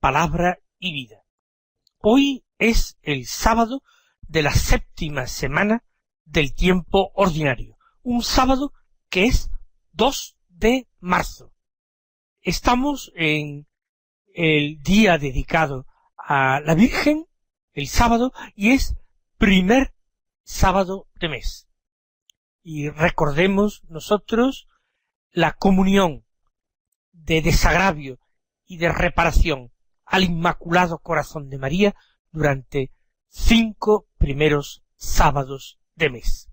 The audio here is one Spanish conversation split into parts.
palabra y vida. Hoy es el sábado de la 7ª semana del tiempo ordinario, un sábado que es 2 de marzo. Estamos en el día dedicado a la Virgen, el sábado, y es primer sábado de mes. Y recordemos nosotros la comunión de desagravio y de reparación al Inmaculado Corazón de María durante 5 primeros sábados de mes.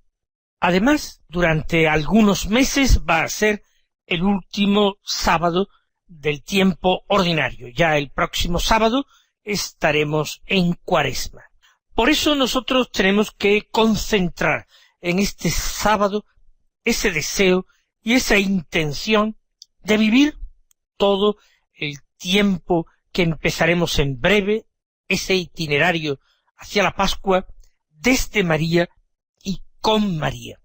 Además, durante algunos meses va a ser el último sábado del tiempo ordinario. Ya el próximo sábado estaremos en Cuaresma. Por eso nosotros tenemos que concentrar en este sábado ese deseo y esa intención de vivir todo el tiempo que empezaremos en breve, ese itinerario hacia la Pascua, desde María y con María.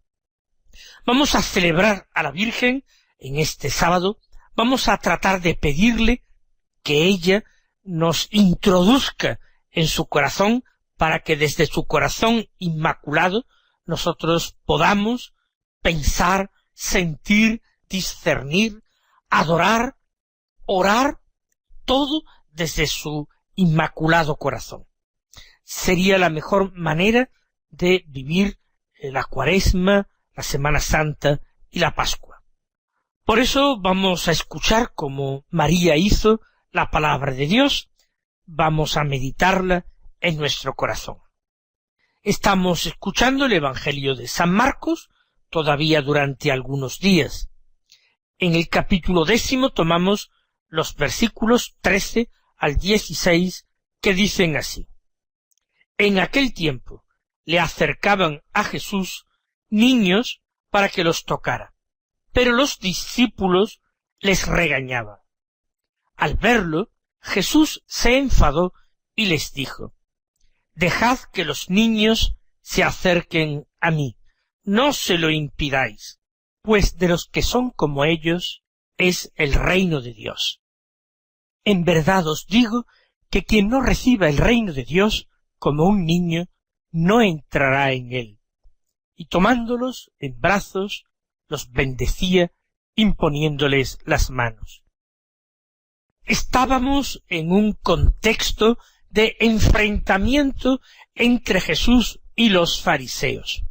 Vamos a celebrar a la Virgen en este sábado, vamos a tratar de pedirle que ella nos introduzca en su corazón para que desde su corazón inmaculado nosotros podamos pensar, sentir, discernir, adorar, orar, todo desde su inmaculado corazón. Sería la mejor manera de vivir la Cuaresma, la Semana Santa y la Pascua. Por eso vamos a escuchar como María hizo la palabra de Dios, vamos a meditarla en nuestro corazón. Estamos escuchando el Evangelio de San Marcos, todavía durante algunos días. En el capítulo 10 tomamos los versículos 13 al 16 que dicen así: En aquel tiempo le acercaban a Jesús niños para que los tocara, pero los discípulos les regañaban. Al verlo, Jesús se enfadó y les dijo: Dejad que los niños se acerquen a mí, no se lo impidáis, pues de los que son como ellos es el reino de Dios. En verdad os digo que quien no reciba el reino de Dios como un niño, no entrará en él. Y tomándolos en brazos, los bendecía, imponiéndoles las manos. Estábamos en un contexto de enfrentamiento entre Jesús y los fariseos.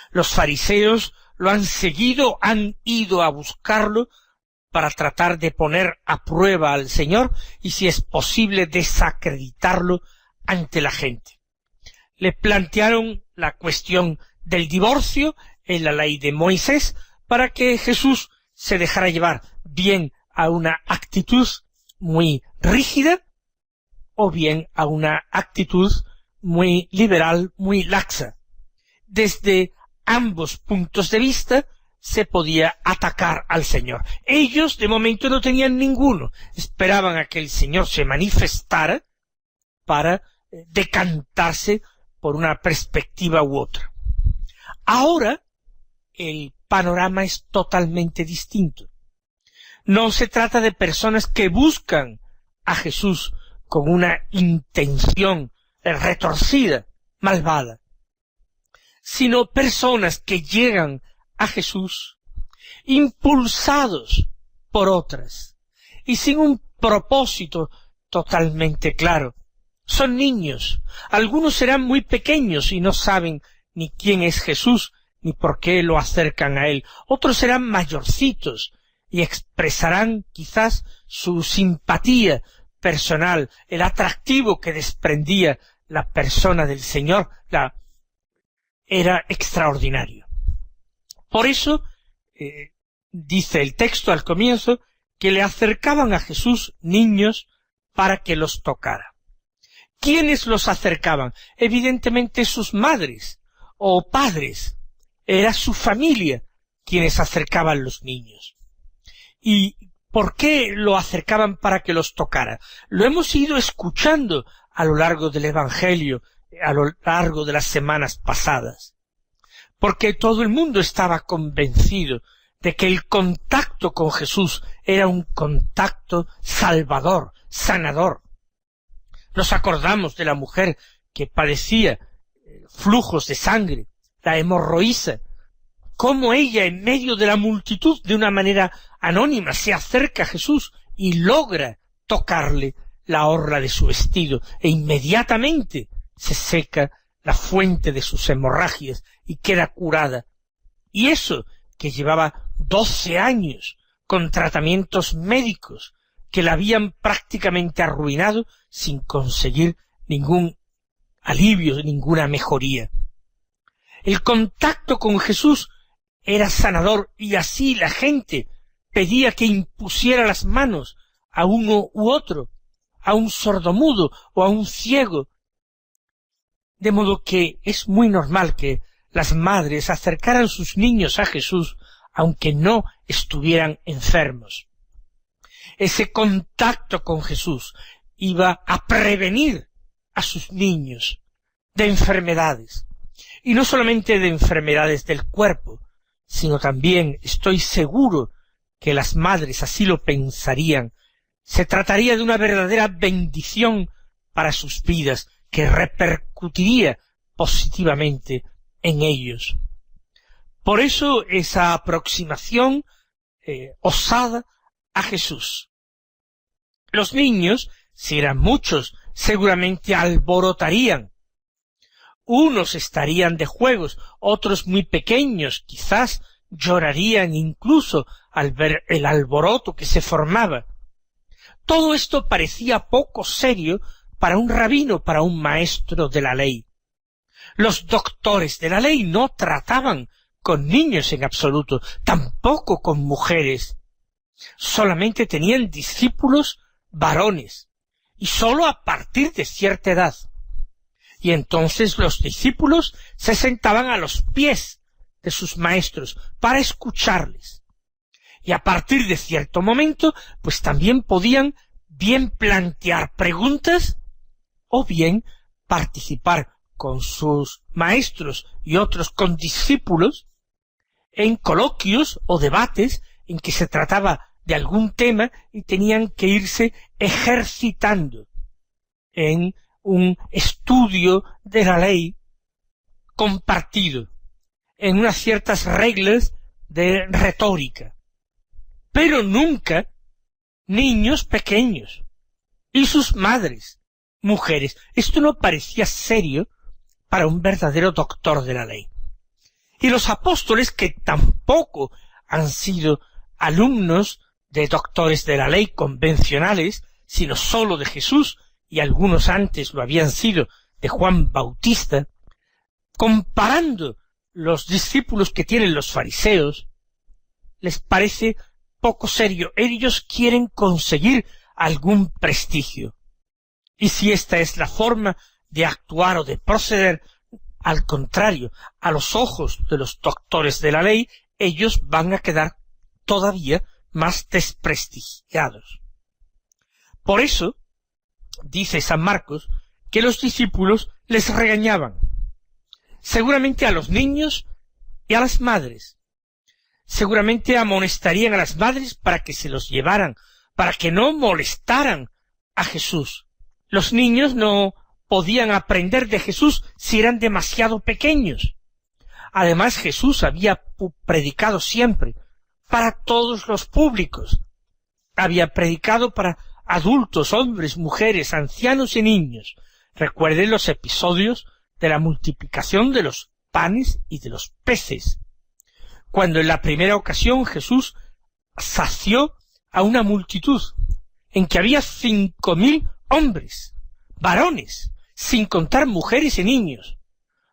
Los fariseos lo han seguido, han ido a buscarlo para tratar de poner a prueba al Señor y, si es posible, desacreditarlo ante la gente. Le plantearon la cuestión del divorcio en la ley de Moisés para que Jesús se dejara llevar bien a una actitud muy rígida o bien a una actitud muy liberal, muy laxa. Desde ambos puntos de vista se podía atacar al Señor. Ellos de momento no tenían ninguno, esperaban a que el Señor se manifestara para decantarse por una perspectiva u otra. Ahora el panorama es totalmente distinto. No se trata de personas que buscan a Jesús con una intención retorcida, malvada, sino personas que llegan a Jesús impulsados por otras y sin un propósito totalmente claro. Son niños, algunos serán muy pequeños y no saben ni quién es Jesús ni por qué lo acercan a él. Otros serán mayorcitos y expresarán quizás su simpatía personal, el atractivo que desprendía la persona del Señor, era extraordinario. Por eso, dice el texto al comienzo, que le acercaban a Jesús niños para que los tocara. ¿Quiénes los acercaban? Evidentemente sus madres o padres. Era su familia quienes acercaban los niños. ¿Y por qué lo acercaban para que los tocara? Lo hemos ido escuchando a lo largo del Evangelio, a lo largo de las semanas pasadas. Porque todo el mundo estaba convencido de que el contacto con Jesús era un contacto salvador, sanador. Nos acordamos de la mujer que padecía flujos de sangre, la hemorroísa, cómo ella en medio de la multitud, de una manera anónima, se acerca a Jesús y logra tocarle la orla de su vestido, e inmediatamente se seca la fuente de sus hemorragias y queda curada. Y eso que llevaba 12 años con tratamientos médicos que la habían prácticamente arruinado sin conseguir ningún alivio, ninguna mejoría. El contacto con Jesús era sanador, y así la gente pedía que impusiera las manos a uno u otro, a un sordomudo o a un ciego. De modo que es muy normal que las madres acercaran sus niños a Jesús aunque no estuvieran enfermos. Ese contacto con Jesús iba a prevenir a sus niños de enfermedades, y no solamente de enfermedades del cuerpo, sino también, estoy seguro que las madres así lo pensarían, se trataría de una verdadera bendición para sus vidas, que repercutiría positivamente en ellos. Por eso esa aproximación osada a Jesús. Los niños, si eran muchos, seguramente alborotarían. Unos estarían de juegos, otros muy pequeños, quizás llorarían incluso al ver el alboroto que se formaba. Todo esto parecía poco serio para un rabino, para un maestro de la ley. Los doctores de la ley no trataban con niños en absoluto, tampoco con mujeres. Solamente tenían discípulos varones, y sólo a partir de cierta edad. Y entonces los discípulos se sentaban a los pies de sus maestros para escucharles. Y a partir de cierto momento, pues también podían bien plantear preguntas o bien participar con sus maestros y otros condiscípulos en coloquios o debates en que se trataba de algún tema y tenían que irse ejercitando en un estudio de la ley compartido, en unas ciertas reglas de retórica, pero nunca niños pequeños y sus madres, mujeres. Esto no parecía serio para un verdadero doctor de la ley. Y los apóstoles, que tampoco han sido alumnos de doctores de la ley convencionales, sino sólo de Jesús, y algunos antes lo habían sido de Juan Bautista, comparando los discípulos que tienen los fariseos, les parece poco serio. Ellos quieren conseguir algún prestigio. Y si esta es la forma de actuar o de proceder, al contrario, a los ojos de los doctores de la ley, ellos van a quedar todavía más desprestigiados. Por eso, dice San Marcos, que los discípulos les regañaban, seguramente a los niños y a las madres. Seguramente amonestarían a las madres para que se los llevaran, para que no molestaran a Jesús. Los niños no podían aprender de Jesús si eran demasiado pequeños. Además, Jesús había predicado siempre para todos los públicos. Había predicado para adultos, hombres, mujeres, ancianos y niños. Recuerden los episodios de la multiplicación de los panes y de los peces, cuando en la primera ocasión Jesús sació a una multitud, en que había 5.000 hombres, varones, sin contar mujeres y niños,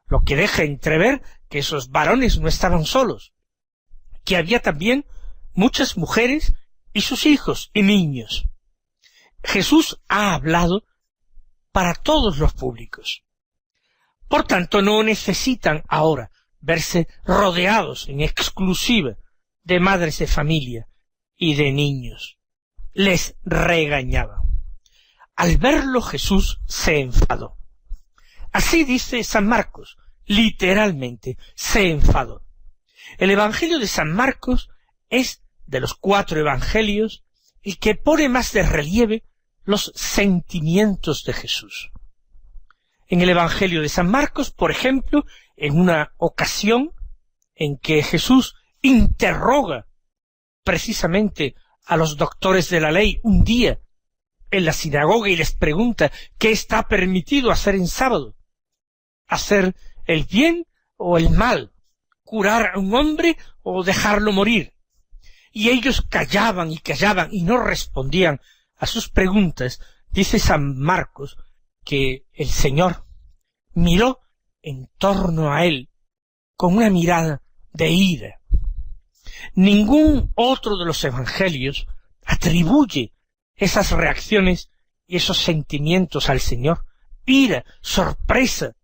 lo que deja entrever que esos varones no estaban solos, que había también muchas mujeres y sus hijos y niños. Jesús ha hablado para todos los públicos. Por tanto, no necesitan ahora verse rodeados en exclusiva de madres de familia y de niños. Les regañaba. Al verlo, Jesús se enfadó. Así dice San Marcos, literalmente, se enfadó. El Evangelio de San Marcos es, de los 4 evangelios, el que pone más de relieve los sentimientos de Jesús. En el Evangelio de San Marcos, por ejemplo, en una ocasión en que Jesús interroga precisamente a los doctores de la ley un día en la sinagoga y les pregunta qué está permitido hacer en sábado, hacer el bien o el mal, curar a un hombre o dejarlo morir. Y ellos callaban y no respondían a sus preguntas. Dice San Marcos que el Señor miró en torno a él con una mirada de ira. Ningún otro de los evangelios atribuye esas reacciones y esos sentimientos al Señor. Ira, sorpresa.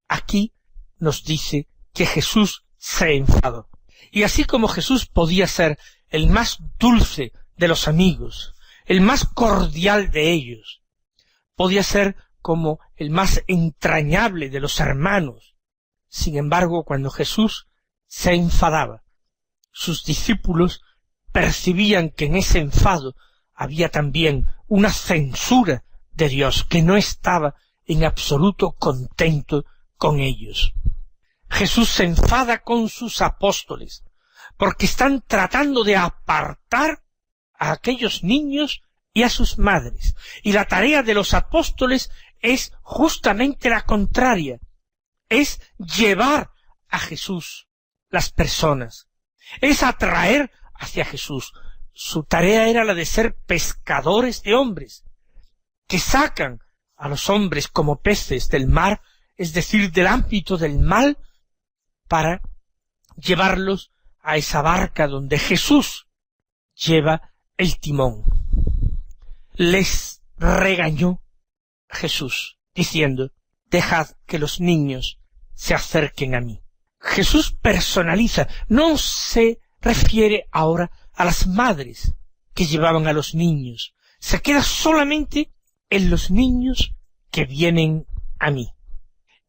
Aquí nos dice que Jesús se enfadó. Y así como Jesús podía ser el más dulce de los amigos, el más cordial de ellos, podía ser como el más entrañable de los hermanos. Sin embargo, cuando Jesús se enfadaba, sus discípulos percibían que en ese enfado había también una censura de Dios, que no estaba en absoluto contento con ellos. Jesús se enfada con sus apóstoles, porque están tratando de apartar a aquellos niños y a sus madres. Y la tarea de los apóstoles es justamente la contraria, es llevar a Jesús las personas, es atraer hacia Jesús. Su tarea era la de ser pescadores de hombres, que sacan a los hombres como peces del mar, es decir, del ámbito del mal, para llevarlos a esa barca donde Jesús lleva el timón. Les regañó Jesús, diciendo: dejad que los niños se acerquen a mí. Jesús personaliza, no se refiere ahora a las madres que llevaban a los niños, se queda solamente en los niños que vienen a mí.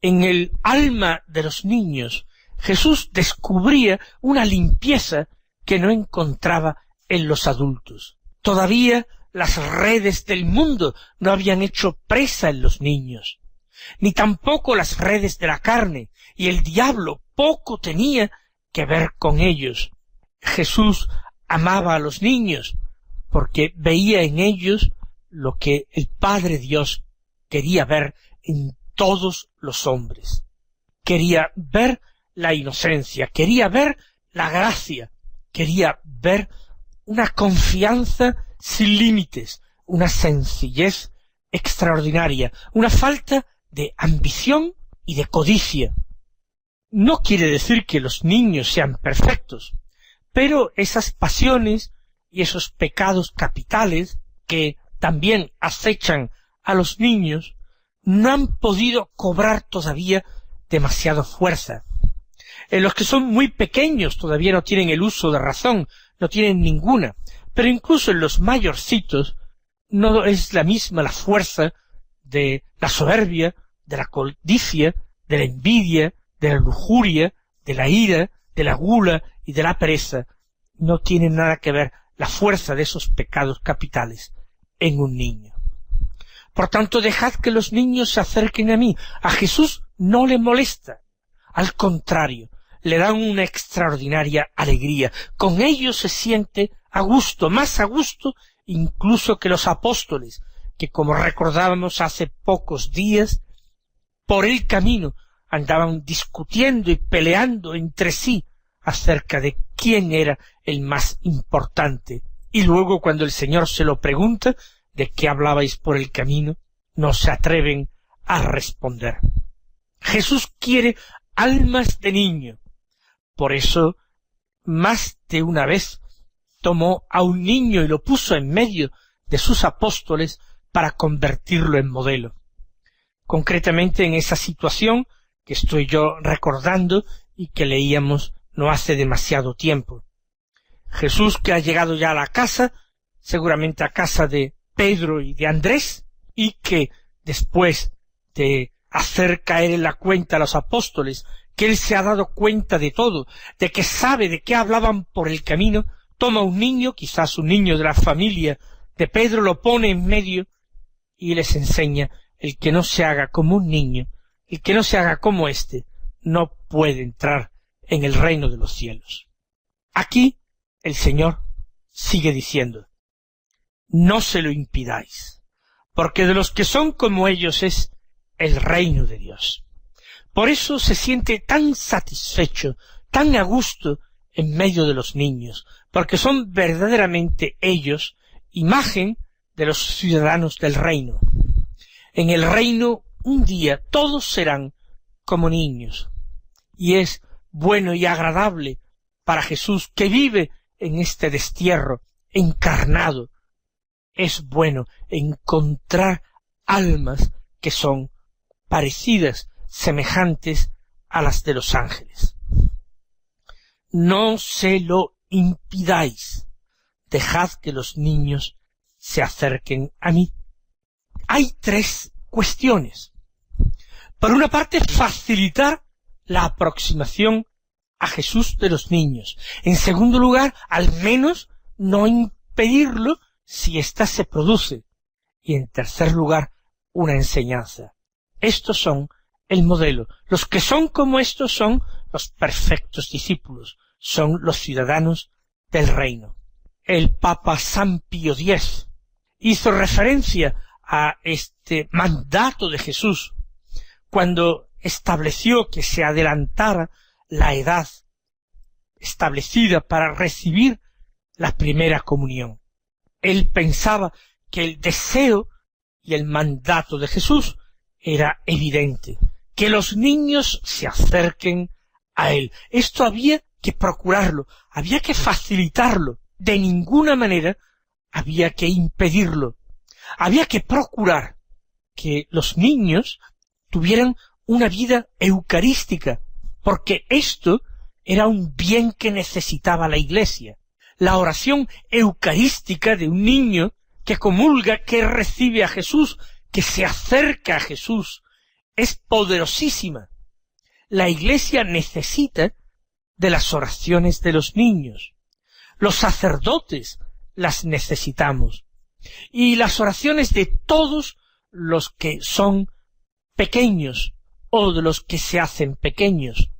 En el alma de los niños, Jesús descubría una limpieza que no encontraba en los adultos. Todavía las redes del mundo no habían hecho presa en los niños, ni tampoco las redes de la carne, y el diablo poco tenía que ver con ellos. Jesús amaba a los niños porque veía en ellos lo que el Padre Dios quería ver en todos los hombres. Quería ver la inocencia, quería ver la gracia, quería ver una confianza sin límites, una sencillez extraordinaria, una falta de ambición y de codicia. No quiere decir que los niños sean perfectos, pero esas pasiones y esos pecados capitales que también acechan a los niños no han podido cobrar todavía demasiada fuerza. Los que son muy pequeños todavía no tienen el uso de razón, no tienen ninguna, pero incluso en los mayorcitos no es la misma la fuerza de la soberbia, de la codicia, de la envidia, de la lujuria, de la ira, de la gula y de la pereza. No tiene nada que ver la fuerza de esos pecados capitales en un niño. Por tanto, dejad que los niños se acerquen a mí. A Jesús no le molesta. Al contrario, le dan una extraordinaria alegría. Con ellos se siente a gusto, más a gusto incluso que los apóstoles, que como recordábamos hace pocos días, por el camino andaban discutiendo y peleando entre sí acerca de quién era el más importante. Y luego, cuando el Señor se lo pregunta, ¿de qué hablabais por el camino?, no se atreven a responder. Jesús quiere almas de niño. Por eso, más de una vez, tomó a un niño y lo puso en medio de sus apóstoles para convertirlo en modelo. Concretamente en esa situación que estoy yo recordando y que leíamos no hace demasiado tiempo. Jesús, que ha llegado ya a la casa, seguramente a casa de Pedro y de Andrés, y que después de hacer caer en la cuenta a los apóstoles, que él se ha dado cuenta de todo, de que sabe de qué hablaban por el camino, toma un niño, quizás un niño de la familia de Pedro, lo pone en medio y les enseña: el que no se haga como un niño, el que no se haga como éste, no puede entrar en el reino de los cielos. Aquí el Señor sigue diciendo: no se lo impidáis, porque de los que son como ellos es el reino de Dios. Por eso se siente tan satisfecho, tan a gusto en medio de los niños, porque son verdaderamente ellos imagen de los ciudadanos del reino. En el reino un día todos serán como niños, y es bueno y agradable para Jesús, que vive en este destierro encarnado. Es bueno encontrar almas que son parecidas, semejantes a las de los ángeles. No se lo impidáis, dejad que los niños se acerquen a mí. Hay tres cuestiones. Por una parte, facilitar la aproximación a Jesús de los niños. En segundo lugar, al menos no impedirlo si ésta se produce. Y en tercer lugar, una enseñanza. Estos son el modelo. Los que son como estos son los perfectos discípulos, son los ciudadanos del reino. El Papa San Pío X hizo referencia a este mandato de Jesús cuando estableció que se adelantara la edad establecida para recibir la primera comunión. Él pensaba que el deseo y el mandato de Jesús era evidente, que los niños se acerquen a él. Esto había que procurarlo, había que facilitarlo, de ninguna manera había que impedirlo. Había que procurar que los niños tuvieran una vida eucarística, porque esto era un bien que necesitaba la Iglesia. La oración eucarística de un niño que comulga, que recibe a Jesús, que se acerca a Jesús, es poderosísima. La Iglesia necesita de las oraciones de los niños. Los sacerdotes las necesitamos. Y las oraciones de todos los que son pequeños o de los que se hacen pequeños.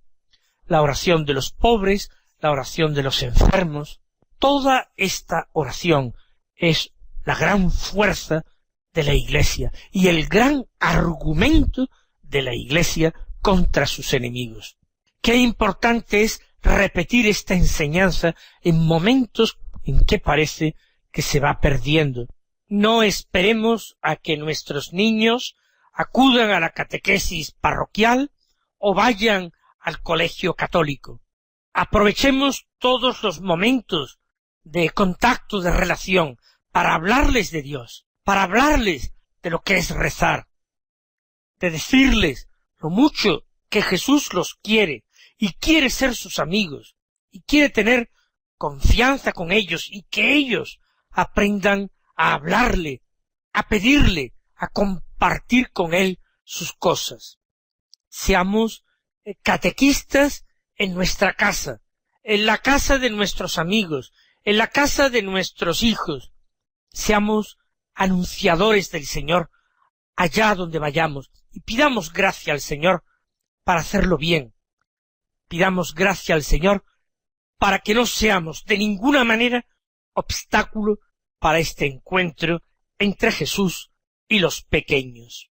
La oración de los pobres, la oración de los enfermos. Toda esta oración es la gran fuerza de la Iglesia y el gran argumento de la Iglesia contra sus enemigos. Qué importante es repetir esta enseñanza en momentos en que parece que se va perdiendo. No esperemos a que nuestros niños acudan a la catequesis parroquial o vayan al colegio católico. Aprovechemos todos los momentos de contacto, de relación, para hablarles de Dios, para hablarles de lo que es rezar, de decirles lo mucho que Jesús los quiere y quiere ser sus amigos y quiere tener confianza con ellos y que ellos aprendan a hablarle, a pedirle, a compartir con él sus cosas. Seamos catequistas en nuestra casa, en la casa de nuestros amigos, en la casa de nuestros hijos. Seamos anunciadores del Señor allá donde vayamos y pidamos gracia al Señor para hacerlo bien. Pidamos gracia al Señor para que no seamos de ninguna manera obstáculo para este encuentro entre Jesús y los pequeños.